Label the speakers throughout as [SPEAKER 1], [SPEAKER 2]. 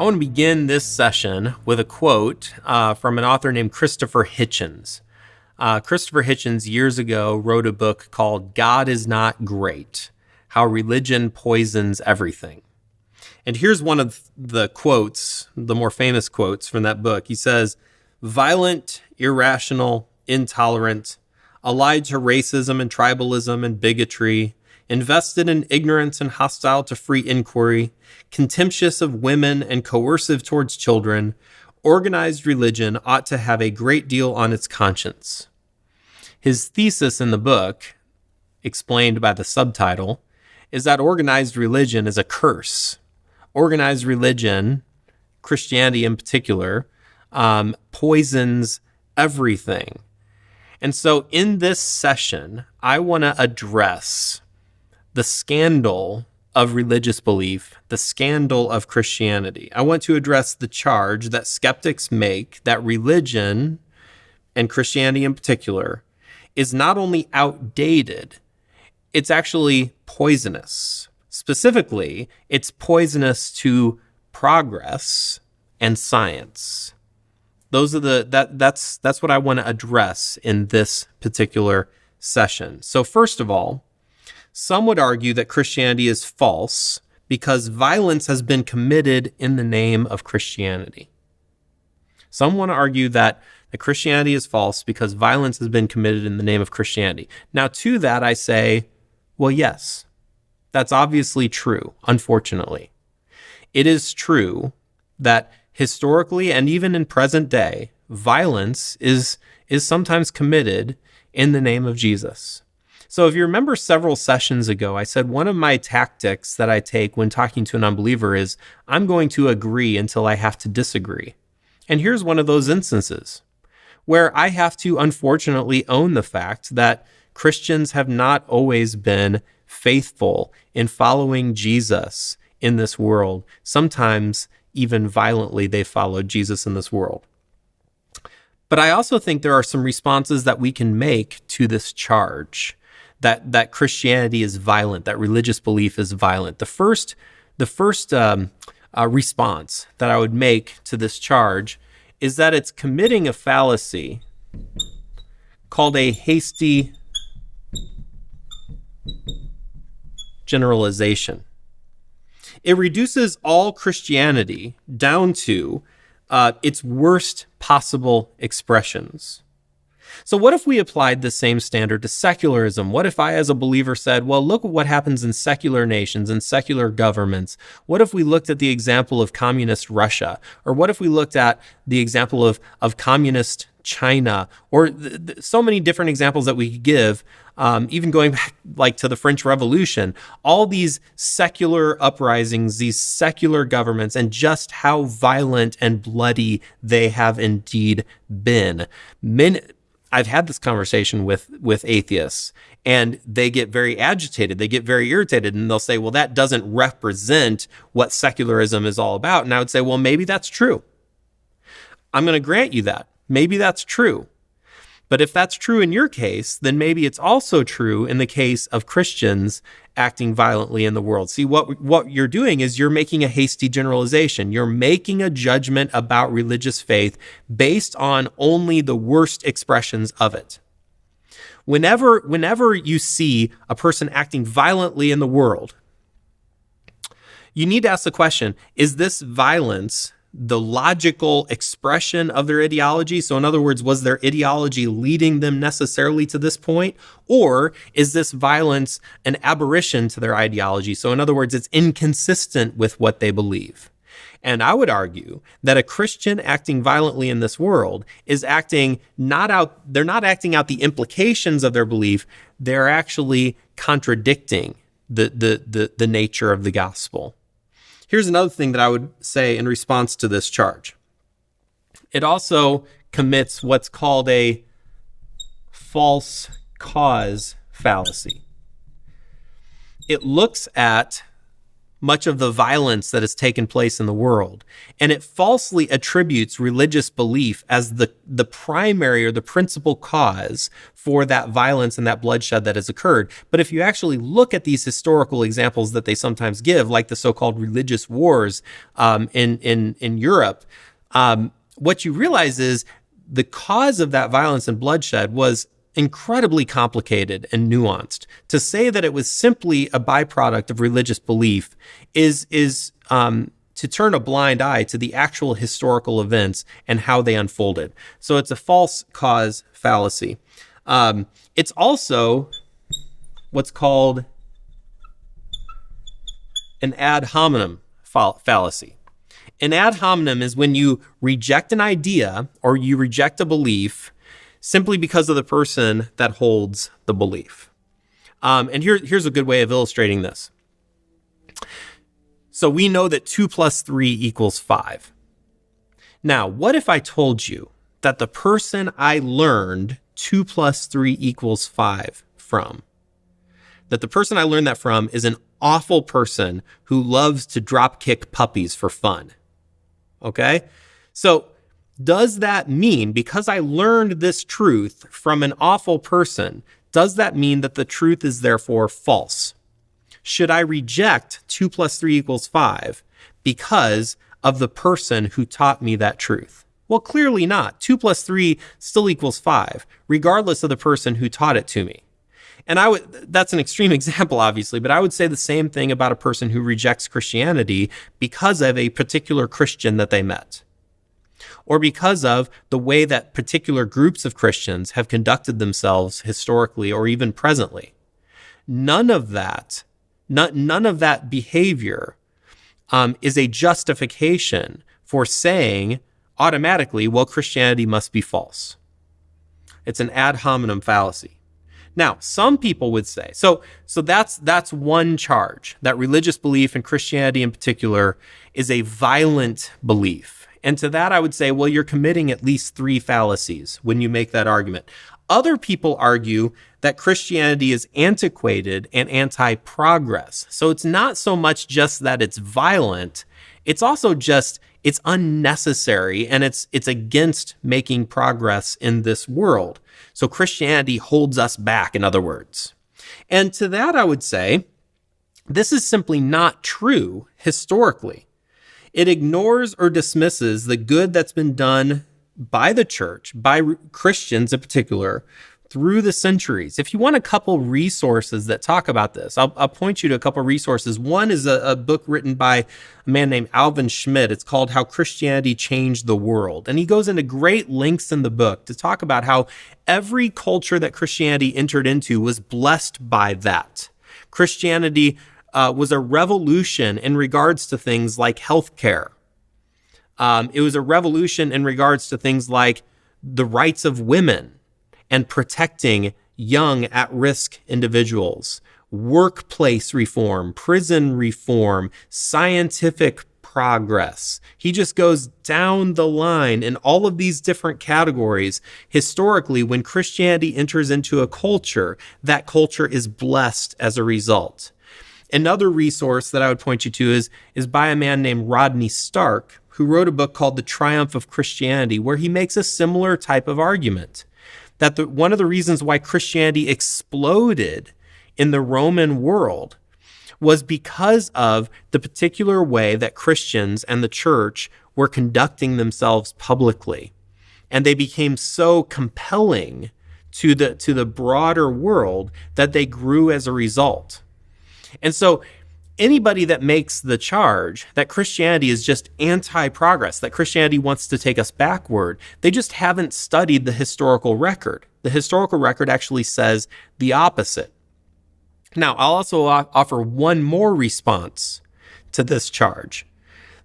[SPEAKER 1] want to begin this session with a quote from an author named Christopher Hitchens. Christopher Hitchens years ago wrote a book called God is Not Great: How Religion Poisons Everything. And here's one of the quotes, the more famous quotes from that book. He says, "Violent, irrational, intolerant, allied to racism and tribalism and bigotry, invested in ignorance and hostile to free inquiry, contemptuous of women and coercive towards children, organized religion ought to have a great deal on its conscience." His thesis in the book, explained by the subtitle, is that organized religion is a curse. Organized religion, Christianity in particular, poisons everything. And so in this session, I want to address the scandal of religious belief, the scandal of Christianity. I want to address the charge that skeptics make that religion, and Christianity in particular, is not only outdated, it's actually poisonous. Specifically, it's poisonous to progress and science. That's what I want to address in this particular session. So first of all, some would argue that Christianity is false because violence has been committed in the name of Christianity. Some want to argue that Christianity is false because violence has been committed in the name of Christianity. Now, to that I say, well, yes, that's obviously true, unfortunately. It is true that historically and even in present day, violence is sometimes committed in the name of Jesus. So if you remember several sessions ago, I said one of my tactics that I take when talking to an unbeliever is I'm going to agree until I have to disagree. And here's one of those instances where I have to unfortunately own the fact that Christians have not always been faithful in following Jesus in this world. Sometimes even violently they followed Jesus in this world. But I also think there are some responses that we can make to this charge that Christianity is violent, that religious belief is violent. The first response that I would make to this charge is that it's committing a fallacy called a hasty generalization. It reduces all Christianity down to its worst possible expressions. So what if we applied the same standard to secularism? What if I, as a believer, said, well, look at what happens in secular nations and secular governments? What if we looked at the example of communist Russia? Or what if we looked at the example of communist China? Or so many different examples that we could give, even going back like to the French Revolution, all these secular uprisings, these secular governments, and just how violent and bloody they have indeed been. I've had this conversation with atheists, and they get very agitated. They get very irritated, and they'll say, well, that doesn't represent what secularism is all about. And I would say, well, maybe that's true. I'm going to grant you that. Maybe that's true. But if that's true in your case, then maybe it's also true in the case of Christians acting violently in the world. See, what you're doing is you're making a hasty generalization. You're making a judgment about religious faith based on only the worst expressions of it. Whenever you see a person acting violently in the world, you need to ask the question, is this violence the logical expression of their ideology? So in other words, was their ideology leading them necessarily to this point? Or is this violence an aberration to their ideology? So in other words, it's inconsistent with what they believe. And I would argue that a Christian acting violently in this world is they're not acting out the implications of their belief. They're actually contradicting the nature of the gospel. Here's another thing that I would say in response to this charge. It also commits what's called a false cause fallacy. It looks at much of the violence that has taken place in the world. And it falsely attributes religious belief as the primary or the principal cause for that violence and that bloodshed that has occurred. But if you actually look at these historical examples that they sometimes give, like the so-called religious wars in Europe, what you realize is the cause of that violence and bloodshed was incredibly complicated and nuanced. To say that it was simply a byproduct of religious belief is to turn a blind eye to the actual historical events and how they unfolded. So it's a false cause fallacy. It's also what's called an ad hominem fallacy. An ad hominem is when you reject an idea or you reject a belief simply because of the person that holds the belief. And here's a good way of illustrating this. So we know that 2 + 3 = 5. Now, what if I told you that the person I learned 2 + 3 = 5 from, that the person I learned that from is an awful person who loves to drop kick puppies for fun? Okay? So does that mean, because I learned this truth from an awful person, does that mean that the truth is therefore false? Should I reject 2 + 3 = 5 because of the person who taught me that truth? Well, clearly not. 2 + 3 still equals 5, regardless of the person who taught it to me. And that's an extreme example, obviously, but I would say the same thing about a person who rejects Christianity because of a particular Christian that they met, or because of the way that particular groups of Christians have conducted themselves historically or even presently. None of that behavior is a justification for saying automatically, well, Christianity must be false. It's an ad hominem fallacy. Now, some people would say, so that's one charge, that religious belief, and Christianity in particular, is a violent belief. And to that, I would say, well, you're committing at least 3 fallacies when you make that argument. Other people argue that Christianity is antiquated and anti-progress. So it's not so much just that it's violent, it's also just it's unnecessary and it's against making progress in this world. So Christianity holds us back, in other words. And to that, I would say, this is simply not true historically. It ignores or dismisses the good that's been done by the church, by Christians in particular, through the centuries. If you want a couple resources that talk about this, I'll point you to a couple resources. One is a book written by a man named Alvin Schmidt. It's called How Christianity Changed the World. And he goes into great lengths in the book to talk about how every culture that Christianity entered into was blessed by that. Christianity was a revolution in regards to things like healthcare. It was a revolution in regards to things like the rights of women and protecting young at-risk individuals, workplace reform, prison reform, scientific progress. He just goes down the line in all of these different categories. Historically, when Christianity enters into a culture, that culture is blessed as a result. Another resource that I would point you to is by a man named Rodney Stark, who wrote a book called The Triumph of Christianity, where he makes a similar type of argument. That one of the reasons why Christianity exploded in the Roman world was because of the particular way that Christians and the church were conducting themselves publicly. And they became so compelling to the broader world that they grew as a result. And so anybody that makes the charge that Christianity is just anti-progress, that Christianity wants to take us backward, they just haven't studied the historical record. The historical record actually says the opposite. Now, I'll also offer one more response to this charge.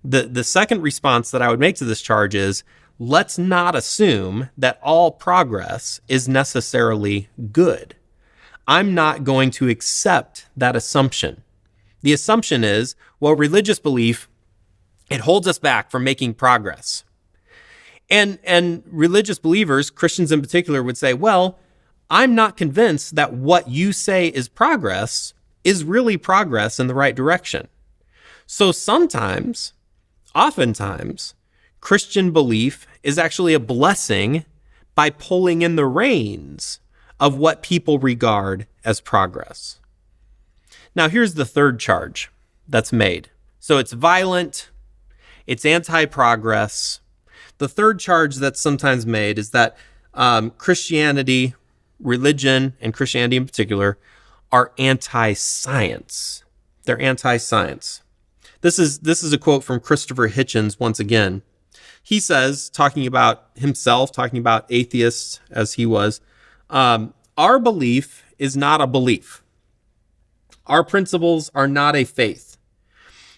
[SPEAKER 1] The second response that I would make to this charge is, let's not assume that all progress is necessarily good. I'm not going to accept that assumption. The assumption is, well, religious belief, it holds us back from making progress. And religious believers, Christians in particular, would say, well, I'm not convinced that what you say is progress is really progress in the right direction. So sometimes, oftentimes, Christian belief is actually a blessing by pulling in the reins of what people regard as progress. Now, here's the third charge that's made. So it's violent, it's anti-progress. The third charge that's sometimes made is that Christianity, religion, and Christianity in particular, are anti-science. They're anti-science. This is a quote from Christopher Hitchens once again. He says, talking about himself, talking about atheists as he was, our belief is not a belief. Our principles are not a faith.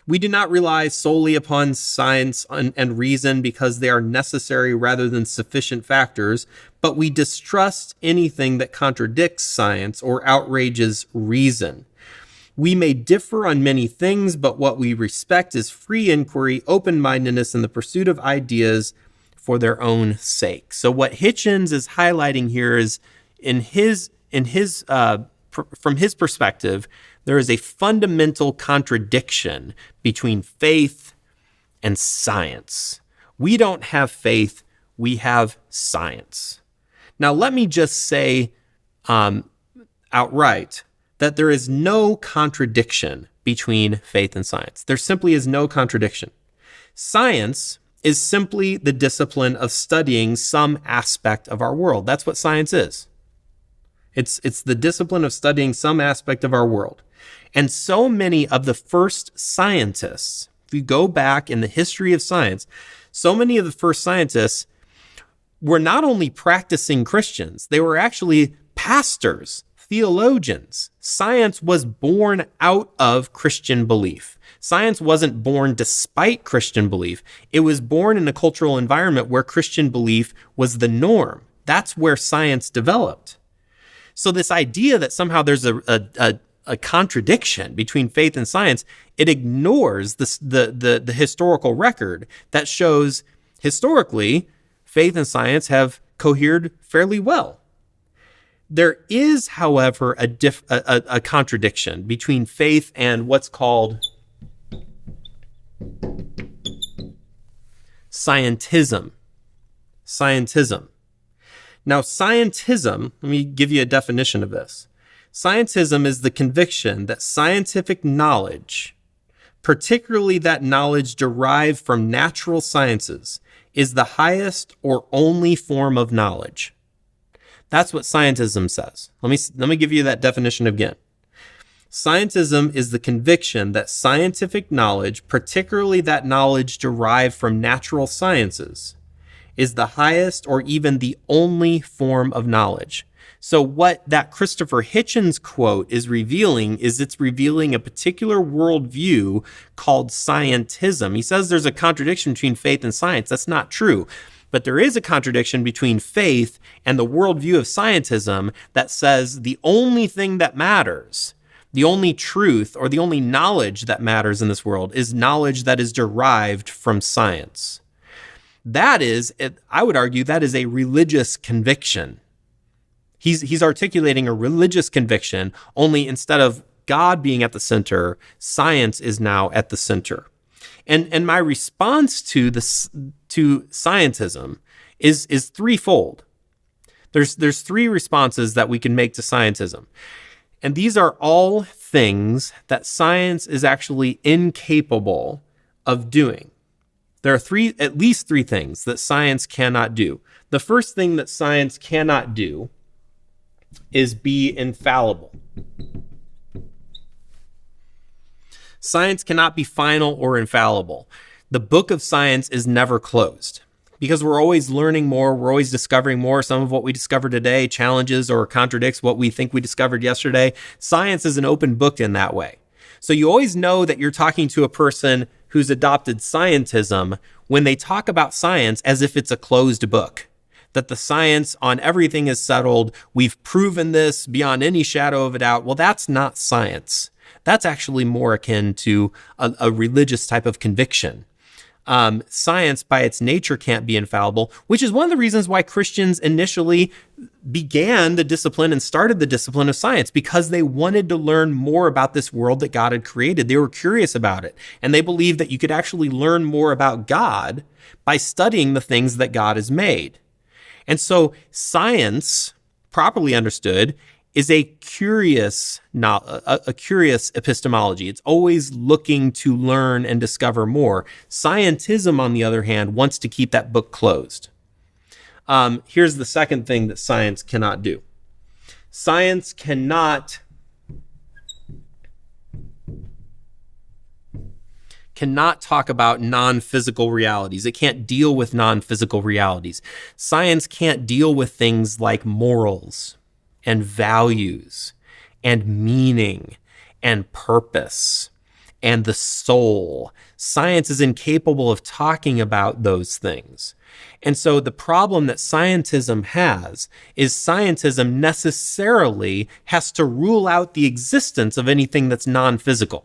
[SPEAKER 1] We do not rely solely upon science and reason because they are necessary rather than sufficient factors, but we distrust anything that contradicts science or outrages reason. We may differ on many things, but what we respect is free inquiry, open-mindedness, and the pursuit of ideas for their own sake. So what Hitchens is highlighting here is, from his perspective, there is a fundamental contradiction between faith and science. We don't have faith, we have science. Now, let me just say outright that there is no contradiction between faith and science. There simply is no contradiction. Science is simply the discipline of studying some aspect of our world. That's what science is. It's the discipline of studying some aspect of our world. And so many of the first scientists, if you go back in the history of science, so many of the first scientists were not only practicing Christians, they were actually pastors, theologians. Science was born out of Christian belief. Science wasn't born despite Christian belief. It was born in a cultural environment where Christian belief was the norm. That's where science developed. So this idea that somehow there's a contradiction between faith and science, it ignores the historical record that shows historically faith and science have cohered fairly well. There is, however, a contradiction between faith and what's called scientism. Scientism. Now, scientism, let me give you a definition of this. Scientism is the conviction that scientific knowledge, particularly that knowledge derived from natural sciences, is the highest or only form of knowledge. That's what scientism says. Let me give you that definition again. Scientism is the conviction that scientific knowledge, particularly that knowledge derived from natural sciences, is the highest or even the only form of knowledge. So what that Christopher Hitchens quote is revealing is it's revealing a particular worldview called scientism. He says there's a contradiction between faith and science. That's not true. But there is a contradiction between faith and the worldview of scientism that says the only thing that matters, the only truth or the only knowledge that matters in this world is knowledge that is derived from science. That is, I would argue, that is a religious conviction. He's articulating a religious conviction, only instead of God being at the center, science is now at the center. And my response to scientism is threefold. There's three responses that we can make to scientism. And these are all things that science is actually incapable of doing. There are at least three things that science cannot do. The first thing that science cannot do is be infallible. Science cannot be final or infallible. The book of science is never closed because we're always learning more. We're always discovering more. Some of what we discover today challenges or contradicts what we think we discovered yesterday. Science is an open book in that way. So you always know that you're talking to a person who's adopted scientism when they talk about science as if it's a closed book, that the science on everything is settled. We've proven this beyond any shadow of a doubt. Well, that's not science. That's actually more akin to a religious type of conviction. Science by its nature can't be infallible, which is one of the reasons why Christians initially began the discipline and started the discipline of science, because they wanted to learn more about this world that God had created. They were curious about it, and they believed that you could actually learn more about God by studying the things that God has made. And so science, properly understood, is a curious epistemology. It's always looking to learn and discover more. Scientism, on the other hand, wants to keep that book closed. Here's the second thing that science cannot do. Science cannot talk about non-physical realities. It can't deal with non-physical realities. Science can't deal with things like morals and values and meaning and purpose and the soul. Science is incapable of talking about those things. And so the problem that scientism has is scientism necessarily has to rule out the existence of anything that's non-physical.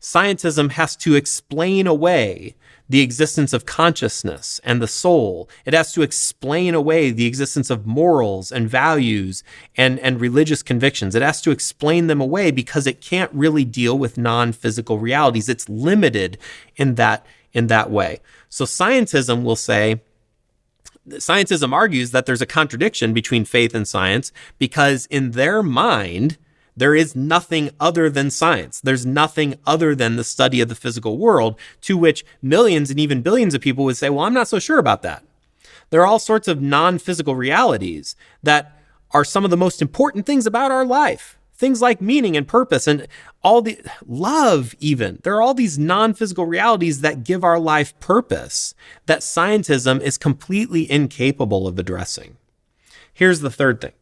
[SPEAKER 1] Scientism has to explain away the existence of consciousness and the soul. It has to explain away the existence of morals and values and religious convictions. It has to explain them away because it can't really deal with non-physical realities. It's limited in that way. So scientism argues that there's a contradiction between faith and science because in their mind, there is nothing other than science. There's nothing other than the study of the physical world, to which millions and even billions of people would say, well, I'm not so sure about that. There are all sorts of non-physical realities that are some of the most important things about our life. Things like meaning and purpose and all the love even. There are all these non-physical realities that give our life purpose that scientism is completely incapable of addressing. Here's the third thing.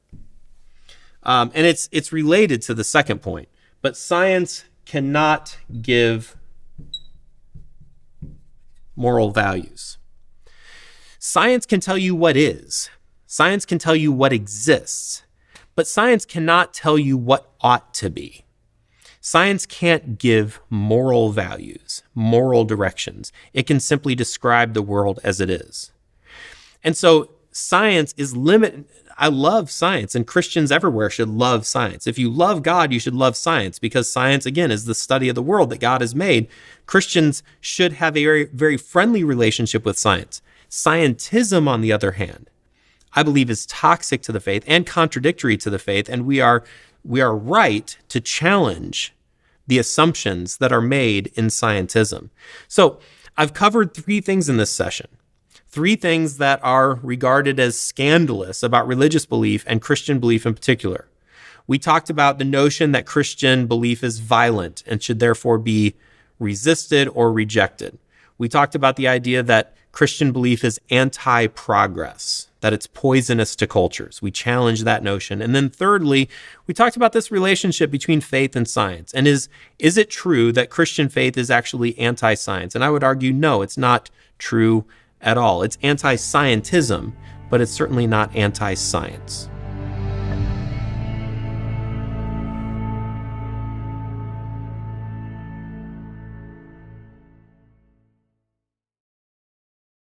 [SPEAKER 1] And it's related to the second point, but science cannot give moral values. Science can tell you what is. Science can tell you what exists, but science cannot tell you what ought to be. Science can't give moral values, moral directions. It can simply describe the world as it is. And so science is limited. I love science, and Christians everywhere should love science. If you love God, you should love science, because science, again, is the study of the world that God has made. Christians should have a very, very friendly relationship with science. Scientism, on the other hand, I believe is toxic to the faith and contradictory to the faith, and we are right to challenge the assumptions that are made in scientism. So I've covered three things in this session. Three things that are regarded as scandalous about religious belief and Christian belief in particular. We talked about the notion that Christian belief is violent and should therefore be resisted or rejected. We talked about the idea that Christian belief is anti-progress, that it's poisonous to cultures. We challenge that notion. And then thirdly, we talked about this relationship between faith and science. And is it true that Christian faith is actually anti-science? And I would argue, no, it's not true at all. It's anti-scientism, but it's certainly not anti-science.